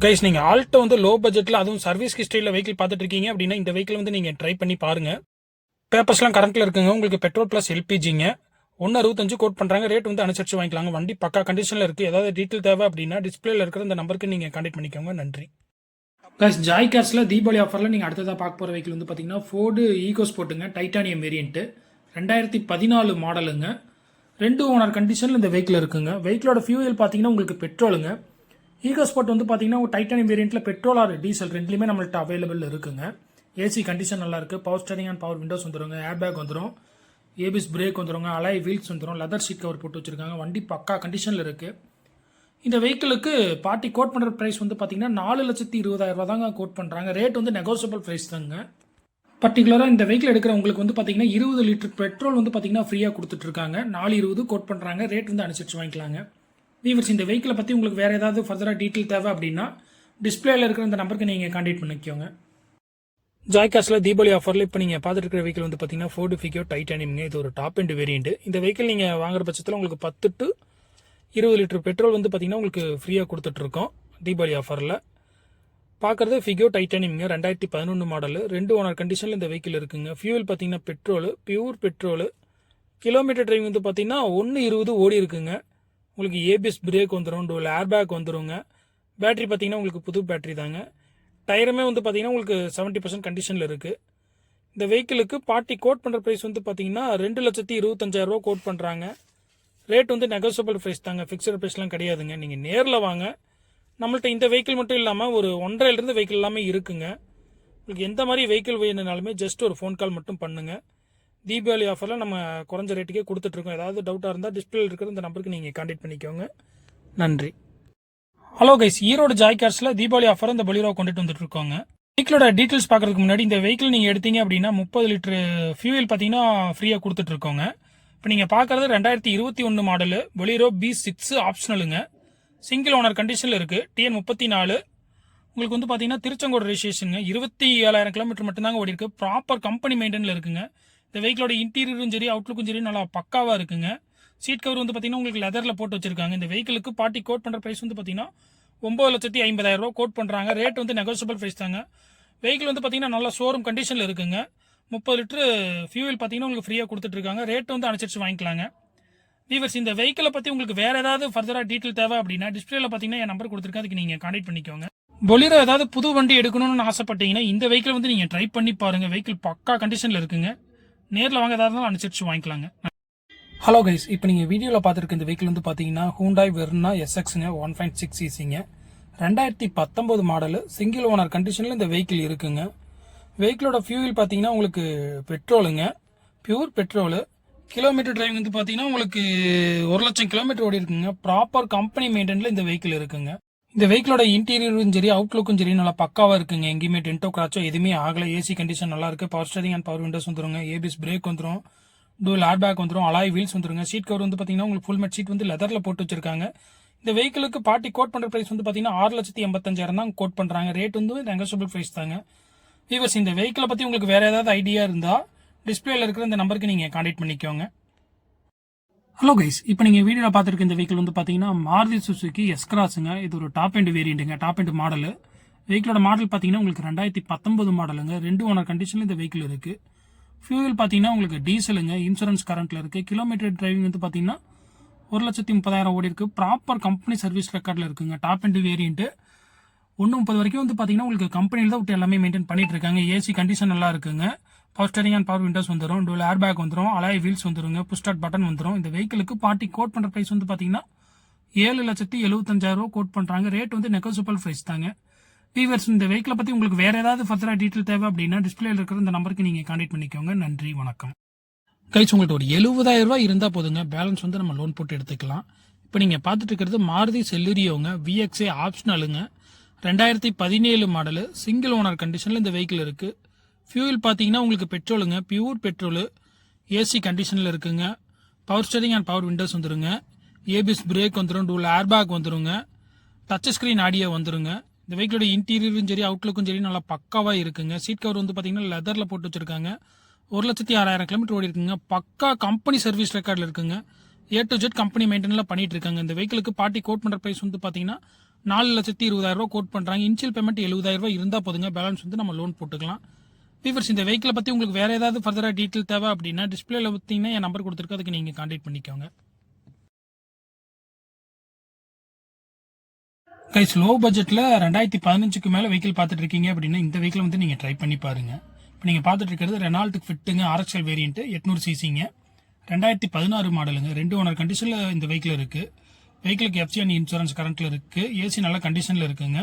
Guys நீங்கள் Alto வந்து low பட்ஜெட்டில் அதுவும் சர்வீஸ் ஹிஸ்ட்ரியில் வெஹிக்கிள் பார்த்துட்டு இருக்கீங்க அப்படின்னா இந்த வெஹிக்கிள் வந்து நீங்கள் ட்ரை பண்ணி பாருங்க. பேப்பர்ஸ்லாம் கரண்ட்டில் இருக்குங்க. உங்களுக்கு பெட்ரோல் ப்ளஸ் எல்பிஜிங்க. 1.65 கோட் பண்ணுறாங்க. ரேட் வந்து அனுசரிச்சு வாங்கிக்கலாங்க. வண்டி பக்கா கண்டிஷனில் இருக்குது. ஏதாவது டீட்டெயில் தேவை அப்படின்னா டிஸ்பிளேல இருக்கிற இந்த நம்பருக்கு நீங்கள் கான்டாக்ட் பண்ணிக்கோங்க. நன்றி. கைஸ் ஜாய் கார்ஸில் தீபாவளி ஆஃபரில் நீங்கள் அடுத்ததாக பார்க்க போகிற வெஹிக்கிள் வந்து பார்த்தீங்கன்னா ஃபோர்டு ஈகோ ஸ்போர்ட்டுங்க. டைட்டானியம் வேரியன்ட்டு 2014 மாடலுங்க. 2 ஓனர் கண்டிஷனில் இந்த வெஹிக்கிள் இருக்குங்க. வெஹிக்கிளோட ஃபியூயல் பார்த்தீங்கன்னா உங்களுக்கு பெட்ரோலுங்க. ஈகோ ஸ்போர்ட் வந்து பார்த்தீங்கன்னா டைட்டானியம் வேரியண்ட்டில் பெட்ரோல் ஆர் டீசல் ரெண்டுலேயுமே நம்மள்ட்ட அவைலபிள் இருக்குங்க. ஏசி கண்டிஷன் நல்லா இருக்குது. Power steering and power Windows வந்துருங்க. ஏர் பேக் வந்துடும். ஏபிஎஸ் பிரேக் வந்துருங்க. அலாய் வீல்ஸ் வந்துடும். லெதர் ஷீட் கவர் போட்டு வச்சிருக்காங்க. வண்டி பக்கா கண்டிஷனில் இருக்குது. இந்த வெஹிக்கிளுக்கு பார்ட்டி கோட் பண்ணுற ப்ரைஸ் வந்து பார்த்தீங்கன்னா 4,20,000 தாங்க கோட் பண்ணுறாங்க. ரேட் வந்து நெகோசியபிள் ப்ரைஸ் தாங்க. பர்டிகுலராக இந்த வெஹிக்கிள் எடுக்கிறவங்களுக்கு வந்து பார்த்தீங்கன்னா 20 லிட்டர் பெட்ரோல் வந்து பார்த்தீங்கன்னா ஃப்ரீயாக கொடுத்துட்ருக்காங்க. 420 கோட் பண்ணுறாங்க. ரேட் வந்து அனுசரித்து வாங்கிக்கலாங்க. வீவர்ஸ் இந்த வெஹிக்கிளை பற்றி உங்களுக்கு வேறு ஏதாவது ஃபர்தராக டீட்டெயில் தேவை அப்படின்னா டிஸ்பிளேல இருக்கிற இந்த நம்பருக்கு நீங்கள் கான்டாக்ட் பண்ணிக்கோங்க. ஜாய் கார்ஸில் தீபாவளி ஆஃபரில் இப்போ நீங்கள் பார்த்துட்டு இருக்கிற வெஹிக்கிள் வந்து பார்த்தீங்கன்னா ஃபோர்டு ஃபிகோ டைட்டானியம்ங்க. இது ஒரு டாப் எண்ட் வேரியண்ட். இந்த வெஹிக்கிள் நீங்கள் வாங்குற பட்சத்தில் உங்களுக்கு 10 to 20 லிட்டர் பெட்ரோல் வந்து பார்த்தீங்கன்னா உங்களுக்கு ஃப்ரீயாக கொடுத்துட்ருக்கோம் தீபாவளி ஆஃபரில். பார்க்குறது ஃபிகோ டைட்டானியம்ங்க. 2011 மாடல். 2 ஓனர் கண்டிஷனில் இந்த வெஹிக்கிள் இருக்குங்க. ஃபியூவல் பார்த்தீங்கன்னா petrol, pure petrol. Kilometre driving வந்து பார்த்தீங்கன்னா 1.20 ஓடி இருக்குங்க. உங்களுக்கு ஏபிஎஸ் பிரேக் வந்துடும். டூல் ஏர் பேக் வந்துடுங்க. பேட்டரி பார்த்தீங்கன்னா உங்களுக்கு புது பேட்டரி தாங்க. டயருமே வந்து பார்த்தீங்கன்னா உங்களுக்கு 70% கண்டிஷனில் இருக்குது. இந்த வெஹிக்கிளுக்கு பார்ட்டி கோட் பண்ணுற ப்ரைஸ் வந்து பார்த்தீங்கன்னா 2,25,000 கோட் பண்ணுறாங்க. ரேட் வந்து நெகோசியபிள் ப்ரைஸ் தாங்க. ஃபிக்ஸட் ப்ரைஸ்லாம் கிடையாதுங்க. நீங்கள் நேரில் வாங்க. நம்மள்ட்ட இந்த வெஹிக்கிள் மட்டும் இல்லாமல் ஒரு 1.5 வெஹிக்கிள் எல்லாமே இருக்குங்க. உங்களுக்கு எந்த மாதிரி வெஹிக்கிள் வேணுனாலுமே ஜஸ்ட் ஒரு ஃபோன் கால் மட்டும் பண்ணுங்கள். தீபாவளி ஆஃபரில் நம்ம குறைஞ்ச ரேட்டுக்கே கொடுத்துட்ருக்கோம். ஏதாவது டவுட்டாக இருந்தால் டிஸ்பிளே இருக்கிற இந்த நம்பருக்கு நீங்கள் கான்டாக்ட் பண்ணிக்கோங்க. நன்றி. ஹலோ கைஸ், ஈரோடு ஜாய் கார்ஸில் தீபாவளி ஆஃபர் இந்த பொலிரோ கொண்டுட்டு வந்துட்டு இருக்கோங்க. வெஹிக்கிளோட டீட்டெயில்ஸ் பார்க்கறதுக்கு முன்னாடி இந்த வெஹிக்கிள் நீங்கள் எடுத்தீங்க அப்படின்னா 30 லிட்டர் ஃபியூயல் பார்த்தீங்கன்னா ஃப்ரீயாக கொடுத்துட்ருக்கோங்க. இப்போ நீங்கள் பார்க்குறது 2021 மாடலு பொலிரோ B6 ஆப்ஷனலுங்க. சிங்கிள் ஓனர் கண்டிஷனில் இருக்குது. TN 34. உங்களுக்கு வந்து பார்த்தீங்கன்னா திருச்செங்கோடு ரெஜிஸ்ட்ரேஷனுங்க. 27,000 கிலோமீட்டர் மட்டும்தாங்க ஓடி இருக்கு. ப்ராப்பர் கம்பெனி மெயின்டெனில் இருக்குங்க. இந்த வெஹிக்கிளோட இன்டீரியரும் சரி அவுட்லுக்கும் சரி நல்லா பக்காவாக இருக்குங்க. சீட் கவர் வந்து பார்த்தீங்கன்னா உங்களுக்கு லெதரில் போட்டு வச்சிருக்காங்க. இந்த வெஹிக்கிளுக்கு பார்ட்டி கோட் பண்ணுற ப்ரைஸ் வந்து பார்த்தீங்கன்னா 9,50,000 கோட் பண்ணுறாங்க. ரேட் வந்து நெகோசியபிள் ப்ரைஸ் தாங்க. வெஹிக்கிள் வந்து பார்த்தீங்கன்னா நல்லா ஷோரூம் கண்டிஷனில் இருக்குங்க. 30 லிட்டர் ஃபியூவல் பார்த்தீங்கன்னா உங்களுக்கு ஃப்ரீயாக கொடுத்துட்ருக்காங்க. ரேட் வந்து அனுசரித்து வாங்கிக்கலாங்க. வீவர்ஸ் இந்த வெஹிக்கிளை பற்றி உங்களுக்கு வேறு ஏதாவது ஃபர்தராக டீட்டெயில் தேவை அப்படின்னா டிஸ்பிளேல பார்த்தீங்கன்னா என் நம்பர் கொடுத்துருக்கேன். அதுக்கு நீங்கள் கான்டாக்ட் பண்ணிக்கோங்க. பொலிரோ ஏதாவது புது வண்டி எடுக்கணும்னு ஆசைப்பட்டீங்கன்னா இந்த வெஹிக்கிள் வந்து நீங்கள் ட்ரை பண்ணி பாருங்கள். வெஹிக்கிள் பக்கா கண்டிஷனில் இருக்குங்க. நேரில் வாங்க ஏதாவது அனுசரித்து வாங்கிக்கலாங்க. ஹலோ கைஸ், இப்போ நீங்கள் வீடியோவில் பார்த்துருக்க இந்த வெஹிக்கிள் வந்து பார்த்தீங்கன்னா ஹூண்டாய் வெர்னா SXங்க. 1.6 cc 2019 மாடலு. சிங்கிள் ஓனர் கண்டிஷனில் இந்த வெஹிக்கிள் இருக்குங்க. வெஹிக்கிளோட ஃபியூவல் பார்த்தீங்கன்னா உங்களுக்கு பெட்ரோலுங்க. Pure petrol. கிலோமீட்டர் டிரைவிங் வந்து பார்த்தீங்கன்னா உங்களுக்கு 1,00,000 கிலோமீட்டர் ஓடி இருக்குங்க. ப்ராப்பர் கம்பெனி மெயின்டெனில் இந்த வெஹிக்கிள் இருக்குங்க. இந்த வெஹிக்கிளோட இன்டீரியரும் சரி அவுட்லுக்கும் சரி நல்லா பக்காவாக இருக்குங்க. எங்கேயுமே டென்ட்டோ கிராச்சோ எதுவுமே ஆகலை. ஏசி கண்டிஷன் நல்லா இருக்குது. Power steering and power Windows வந்துருங்க. ஏபிஎஸ் பிரேக் வந்துடும். டூல் ஏர் பேக் வந்துடும். அலாய் வீல்ஸ் வந்துருங்க. சீட் கவர் வந்து பார்த்தீங்கன்னா உங்களுக்கு ஃபுல் மெட் சீட் வந்து லெதரில் போட்டு வச்சிருக்காங்க. இந்த வெஹிக்கிளுக்கு பார்ட்டி கோட் பண்ணுற ப்ரைஸ் வந்து பார்த்தீங்கன்னா 6,85,000 தான் கோட் பண்ணுறாங்க. ரேட் வந்து நெகோசியபிள் ப்ரைஸ் தாங்க. வீவர்ஸ் இந்த வெஹிக்கிளை பற்றி உங்களுக்கு வேறு ஏதாவது ஐடியா இருந்தால் டிஸ்பிளேல இருக்கிற இந்த நம்பருக்கு நீங்கள் கான்டாக்ட் பண்ணிக்கோங்க. ஹலோ கைஸ், இப்போ நீங்கள் வீடியோவில் பார்த்துருக்க இந்த வெஹிக்கிள் வந்து பார்த்தீங்கன்னா மாருதி சுசுகி S-Crossங்க. இது ஒரு டாப் எண்ட் வேரியண்ட்டுங்க. Top end model. வெஹிக்கிளோட மாடல் பார்த்தீங்கன்னா உங்களுக்கு 2019 மாடலுங்க. 2 ஓனர் கண்டிஷனில் இந்த வெஹிக்கிள் இருக்குது. ஃபியூவல் பார்த்தீங்கன்னா உங்களுக்கு டீசலுங்க. இன்சூரன்ஸ் கரண்ட்டில் இருக்குது. கிலோமீட்டர் டிரைவிங் வந்து பார்த்தீங்கன்னா 1,30,000 ஓடி இருக்குது. ப்ராப்பர் கம்பெனி சர்வீஸ் ரெக்கார்டில் இருக்குங்க. Top end variant. 1.30 வரைக்கும் வந்து பார்த்தீங்கன்னா உங்களுக்கு கம்பெனியில் தான் விட்டு எல்லாமே மெயின்டைன் பண்ணிட்டு இருக்காங்க. ஏசி கண்டிஷன் நல்லா இருக்குங்க. Power steering and power Windows வந்துடும். டூல் ஏர் பேக் வந்துடும். அலாய் வீல்ஸ் வந்துருங்க. புஷ் ஸ்டார்ட் பட்டன் வந்துடும். இந்த வெஹிக்கிளுக்கு பார்ட்டி கோட் பண்ணுற ப்ரைஸ் வந்து பார்த்தீங்கன்னா 7,75,000 கோட் பண்ணுறாங்க. ரேட் வந்து நெகோசியபிள் ப்ரைஸ் தாங்க. வீவர்ஸ் இந்த வெஹிக்கிளை பற்றி உங்களுக்கு வேறு ஏதாவது ஃபர்தராக டீட்டெயில் தேவை அப்படின்னா டிஸ்பிளேல இருக்கிற இந்த நம்பருக்கு நீங்கள் கான்டாக்ட் பண்ணிக்கோங்க. நன்றி, வணக்கம். கைஸ், உங்கள்கிட்ட ஒரு 70,000 இருந்தால் போதுங்க. பேலன்ஸ் வந்து நம்ம லோன் போட்டு எடுத்துக்கலாம். இப்போ நீங்கள் பார்த்துட்டு இருக்கிறது மாருதி செல்லூரியோங்க. VXA ஆப்ஷனலுங்க. 2017 மாடலு. சிங்கிள் ஓனர் கண்டிஷனில் இந்த வெஹிக்கிள் இருக்குது. ஃபியூவல் பார்த்தீங்கன்னா உங்களுக்கு பெட்ரோலுங்க. Pure petrol. ஏசி கண்டிஷனில் இருக்குங்க. Power steering and power Windows வந்துருங்க. ஏபிஎஸ் பிரேக் வந்துடும். டூல் ஏர் பேக் வந்துருங்க. டச் ஸ்க்ரீன் ஆடியோ வந்துருங்க. இந்த வெஹிக்கிளோட இன்டீரியரும் சரி அவுட்லுக்கும் சரி நல்லா பக்காவாக இருக்குங்க. சீட் கவர் வந்து பார்த்தீங்கன்னா லெதரில் போட்டு வச்சிருக்காங்க. 1,06,000 கிலோமீட்டர் ஓடி இருக்குங்க. பக்கா கம்பெனி சர்வீஸ் ரெக்கார்டில் இருக்குங்க. A to Z கம்பெனி மெயின்டெனில் பண்ணிட்டு இருக்காங்க. இந்த வெஹிக்கிளுக்கு பார்ட்டி கோட் பண்ணுற ப்ரைஸ் வந்து பார்த்தீங்கன்னா 4,20,000 கோட் பண்ணுறாங்க. இனிஷியல் பேமெண்ட் 70,000 இருந்தால் போதுங்க. பேலன்ஸ் வந்து நம்ம லோன் போட்டுக்கலாம். வீவர்ஸ், இந்த வெஹிக்கிளை பற்றி உங்களுக்கு வேறு ஏதாவது ஃபர்தராக டீட்டெயில் தேவை அப்படின்னா டிஸ்பிளேல பார்த்தீங்கன்னா என் நம்பர் கொடுத்துருக்கு, அதுக்கு நீங்கள் கான்டாக்ட் பண்ணிக்கோங்க. கைஸ், லோ பட்ஜெட்டில் 2015க்கு மேலே வெஹிக்கிள் பார்த்துட்டு இருக்கீங்க அப்படின்னா இந்த வெஹிக்கிள் வந்து நீங்கள் ட்ரை பண்ணி பாருங்க. இப்போ நீங்கள் பார்த்துட்டு இருக்கிறது ரெனால்ட் ஃபிட்டுங்க, RXL வேரியன்ட் 800 சிசிங்க, 2016 மாடலுங்க. 2 ஓனர் கண்டிஷனில் இந்த வெஹிக்கிள் இருக்குது. வெஹிக்கிளுக்கு FCN இன்சூரன்ஸ் கரண்ட்டில் இருக்குது. ஏசி நல்ல கண்டிஷனில் இருக்குங்க.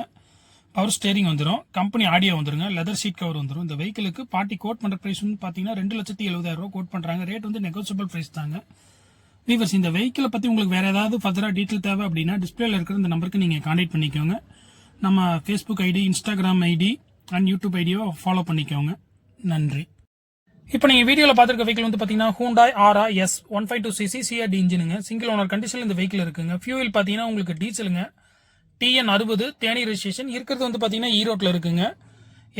பவர் ஸ்டேரிங் வந்துடும். கம்பெனி ஆடியோ வந்துருங்க. லெதர் சீட் கவர் வந்துடும். இந்த வெஹிக்கிளுக்கு பார்ட்டி கோட் பண்ணுற ப்ரைஸ் வந்து பார்த்தீங்கன்னா 2,70,000 கோட் பண்ணுறாங்க. ரேட் வந்து நெகோசியபிள் ப்ரைஸ் தாங்க. வீவர்ஸ், இந்த வெஹிக்கிளை பற்றி உங்களுக்கு வேறு ஏதாவது ஃபர்தராக டீட்டெயில் தேவை அப்படின்னா டிஸ்பிளேல இருக்கிற இந்த நம்பருக்கு நீங்கள் கான்டாக்ட் பண்ணிக்கோங்க. நம்ம Facebook ID, Instagram ID and YouTube ஐடியோ ஃபாலோ பண்ணிக்கோங்க. நன்றி. இப்போ நீங்கள் வீடியோவில் பார்த்துருக்க வெஹிக்கிள் வந்து பார்த்தீங்கன்னா Hyundai Aura S 152cc CRD இன்ஜினுங்க. சிங்கிள் ஓனர் கண்டிஷனில் இந்த வெஹிக்கிள் இருக்குங்க. ஃபியூல் பார்த்தீங்கன்னா உங்களுக்கு டீசலுங்க. TN 60 Theni registration. இருக்கிறது வந்து பார்த்தீங்கன்னா ஈரோட்டில் இருக்குங்க.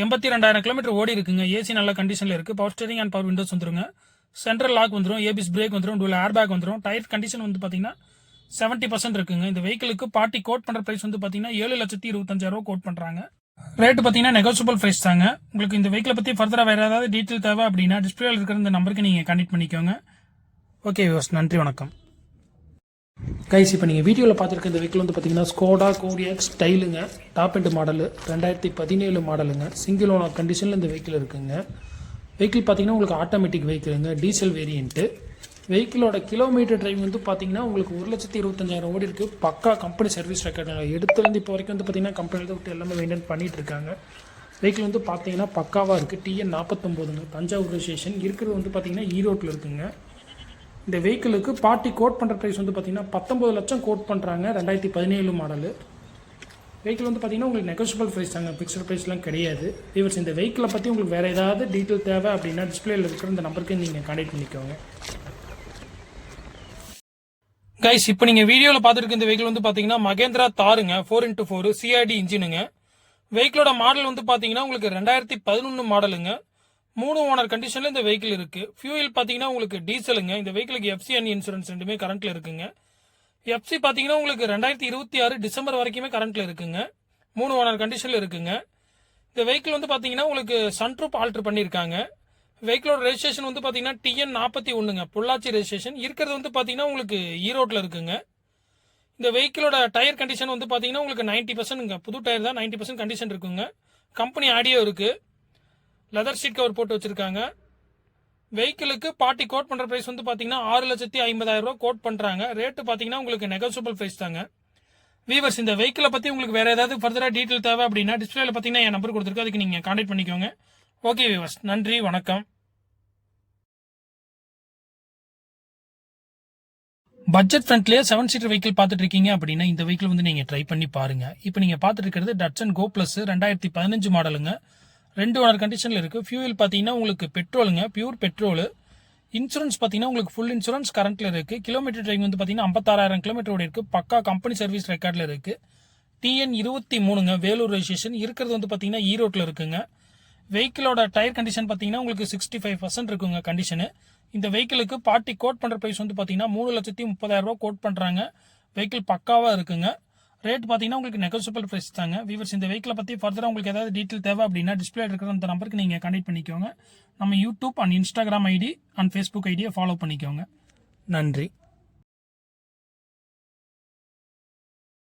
82,000 கிலோமீட்டர் ஓடி இருக்குங்க. ஏசி நல்ல கண்டிஷனில் இருக்குது. Power steering and power Windows வந்துருங்க. சென்ட்ரல் லாக் வந்துடும். ஏபிஎஸ் பிரேக் வந்துடும். டூல் ஏர் பேக் வந்துடும். டயர் கண்டிஷன் வந்து பார்த்தீங்கன்னா 70% இருக்குங்க. இந்த வெஹிக்கிளுக்கு பார்ட்டி கோட் பண்ணுற ப்ரைஸ் வந்து பார்த்தீங்கன்னா 7,25,000 கோட் பண்ணுறாங்க. ரேட்டு பார்த்தீங்கன்னா நெகோசியபிள் ப்ரைஸ் தாங்க. உங்களுக்கு இந்த வெஹிக்கிளை பற்றி ஃபர்தராக வேறு ஏதாவது டீட்டெயில் தேவை அப்படின்னா டிஸ்பிளேல இருக்கிற இந்த நம்பருக்கு நீங்கள் கான்டாக்ட் பண்ணிக்கோங்க. ஓகே வியூவர்ஸ், நன்றி, வணக்கம். கைஸ், இப்போ நீங்கள் வீடியோவில் பார்த்துருக்க இந்த வெஹிக்கிள் வந்து பார்த்தீங்கன்னா ஸ்கோடா கோடியாக் ஸ்டைலுங்க, டாப் எண்ட் மாடலு, 2017 மாடலுங்க. சிங்கிள் ஓனர் கண்டிஷனில் இந்த வெஹிக்கிள் இருக்குங்க. வெஹிக்கிள் பார்த்தீங்கன்னா உங்களுக்கு ஆட்டோமேட்டிக் வெஹிக்கிளுங்க, டீசல் வேரியன்ட்டு. வெஹிக்கிளோட கிலோமீட்டர் டிரைவ் வந்து பார்த்தீங்கன்னா உங்களுக்கு 1,25,000 ஓடி இருக்குது. பக்கா கம்பெனி சர்வீஸ் ரெக்கார்டுங்க. எடுத்துலேருந்து இப்போ வரைக்கும் வந்து பார்த்தீங்கன்னா கம்பெனியில் விட்டு எல்லாமே மெயின்டைன் பண்ணிட்டு இருக்காங்க. வெஹிக்கிள் வந்து பார்த்தீங்கன்னா பக்காவாக இருக்குது. TN 49ங்க, தஞ்சாவூர் ரெஜிஸ்ட்ரேஷன். இருக்கிறது வந்து பார்த்தீங்கன்னா ஈரோட்டில் இருக்குங்க. இந்த வெஹிக்கிளுக்கு பார்ட்டி கோட் பண்ணுற ப்ரைஸ் வந்து பார்த்தீங்கன்னா 19 லட்சம் கோட் பண்ணுறாங்க. 2017 மாடலு. வெஹிக்கிள் வந்து பார்த்தீங்கன்னா உங்களுக்கு நெகோசியபிள் ப்ரைஸ் தாங்க, ஃபிக்ஸ்ட் ப்ரைஸ்லாம் கிடையாது. வீவர்ஸ், இந்த வெஹிக்கிளை பற்றி உங்களுக்கு வேறு ஏதாவது டீட்டெயில் தேவை அப்படின்னா டிஸ்பிளேல இருக்கிற இந்த நம்பருக்கு நீங்கள் கான்டாக்ட் பண்ணிக்கோங்க. கைஸ், இப்போ நீங்கள் வீடியோவில் பார்த்துருக்க இந்த வெஹிக்கிள் வந்து பார்த்தீங்கன்னா மகேந்திரா தாருங்க, 4x4 CRD இன்ஜினுங்க. வெஹிக்கிளோட மாடல் வந்து பார்த்தீங்கன்னா உங்களுக்கு 2011 மாடலுங்க. 3 ஓனர் கண்டிஷனில் இந்த வெஹிக்கிள் இருக்குது. ஃபியூல் பார்த்தீங்கன்னா உங்களுக்கு டீசலுங்க. இந்த வெஹிக்கிளுக்கு FCN இன்சூரன்ஸ் ரெண்டுமே கரண்ட்டில் இருக்குங்க. FC பார்த்தீங்கன்னா உங்களுக்கு 2026 டிசம்பர் வரைக்குமே கரண்ட்டில் இருக்குங்க. 3 ஓனர் கண்டிஷனில் இருக்குங்க. இந்த வெஹிக்கிள் வந்து பார்த்தீங்கன்னா உங்களுக்கு சன்ரூப் ஆல்டர் பண்ணியிருக்காங்க. வெஹிக்கிளோட ரெஜிஸ்ட்ரேஷன் வந்து பார்த்தீங்கன்னா TN 41ங்க, பொள்ளாச்சி ரெஜிஸ்ட்ரேஷன். இருக்கிறது வந்து பார்த்தீங்கன்னா உங்களுக்கு ஈரோட்டில் இருக்குங்க. இந்த வெஹிக்கிளோட டயர் கண்டிஷன் வந்து பார்த்தீங்கன்னா உங்களுக்கு 90%ங்க, புது டயர் தான், 90% கண்டிஷன் இருக்குங்க. கம்பெனி ஆடியோ இருக்குது. லெதர் சீட் கவர் போட்டு வச்சுருக்காங்க. வெஹிக்கிளுக்கு பார்ட்டி கோட் பண்ணுற ப்ரைஸ் வந்து பார்த்தீங்கன்னா 6,50,000 கோட் பண்ணுறாங்க. ரேட்டு பார்த்தீங்கன்னா உங்களுக்கு நெகோசியபிள் ப்ரைஸ் தாங்க. வீவர்ஸ், இந்த வெஹிக்கிளை பற்றி உங்களுக்கு வேறு ஏதாவது ஃபர்தராக டீட்டெயில் தேவை அப்படின்னா டிஸ்பிளேல பார்த்தீங்கன்னா என் நம்பர் கொடுத்துருக்கு, அதுக்கு நீங்கள் கான்டாக்ட் பண்ணிக்கோங்க. ஓகே வீவர்ஸ், நன்றி, வணக்கம். பட்ஜெட் ஃப்ரெண்ட்லேயே 7 சீட்டர் வெஹிக்கிள் பார்த்துட்டு இருக்கீங்க அப்படின்னா இந்த வெஹிக்கிள் வந்து நீங்கள் ட்ரை பண்ணி பாருங்க. இப்போ நீங்கள் பார்த்துட்டு இருக்கிறது Datsun Go Plus 2015 மாடலுங்க. 2 ஓனர் கண்டிஷனில் இருக்குது. ஃபியூல் பார்த்தீங்கன்னா உங்களுக்கு பெட்ரோலுங்க, பியூர் பெட்ரோலு. இன்சூரன்ஸ் பார்த்தீங்கன்னா உங்களுக்கு ஃபுல் இன்சூரன்ஸ் கரண்ட்டில் இருக்குது. கிலோமீட்டர் டிரைவ் வந்து பார்த்தீங்கன்னா 56,000 கிலோமீட்டர் ஓடி இருக்குது. பக்கா கம்பெனி சர்வீஸ் ரெக்கார்டில் இருக்குது. TN 23ங்க, வேலூர் ரெஜிஸ்ட்ரேஷன். இருக்கிறது வந்து பார்த்தீங்கன்னா ஈரோட்டில் இருக்குங்க. வெஹிக்கிளோட டயர் கண்டிஷன் பார்த்தீங்கன்னா உங்களுக்கு 65% இருக்குங்க கண்டிஷனு. இந்த வெஹிக்கிளுக்கு பார்ட்டி கோட் பண்ணுற ப்ரைஸ் வந்து பார்த்தீங்கன்னா 3,30,000 கோட் பண்ணுறாங்க. வெஹிக்கிள் பக்காவாக இருக்குங்க. ரேட் பார்த்தீங்கன்னா உங்களுக்கு நெகோசியபிள் ப்ரைஸ் தாங்க. வீவர்ஸ், இந்த வெஹிக்கிளை பற்றி ஃபர்தராக உங்களுக்கு ஏதாவது டீட்டெயில் தேவை அப்படின்னா டிஸ்பிளே இருக்கிற அந்த நம்பருக்கு நீங்கள் கான்டாக்ட் பண்ணிக்கோங்க. நம்ம YouTube and Instagram ID and Facebook ஐடியை ஃபாலோ பண்ணிக்கோங்க. நன்றி.